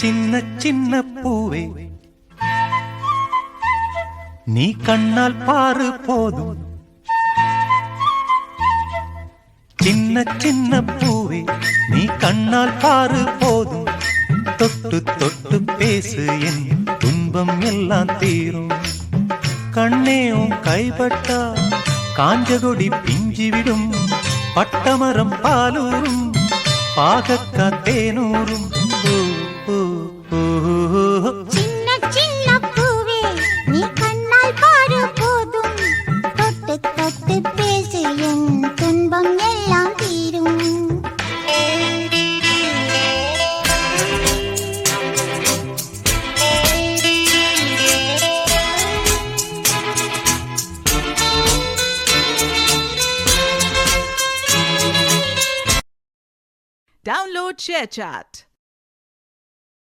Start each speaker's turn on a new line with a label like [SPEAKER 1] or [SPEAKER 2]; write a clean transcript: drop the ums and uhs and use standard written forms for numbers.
[SPEAKER 1] சின்ன சின்ன பூவே நீ கண்ணால் பாரு போதும். சின்ன சின்ன பூவே நீ கண்ணால் பாரு போதும். தொட்டு தொட்டு பேசு என் துன்பம் எல்லாம் தீரும். கண்ணேவும் கைப்பட்டா காஞ்சகொடி பிஞ்சிவிடும். பட்டமரம் பாலூரும் பாகக்கா தேனூரும்.
[SPEAKER 2] சின்ன சின்ன பூவே நீ கண்ணால் பாரு போதும். தொட்டு தொட்டு பேசு என் துன்பம் எல்லாம் தீரும்.
[SPEAKER 3] Download ShareChat.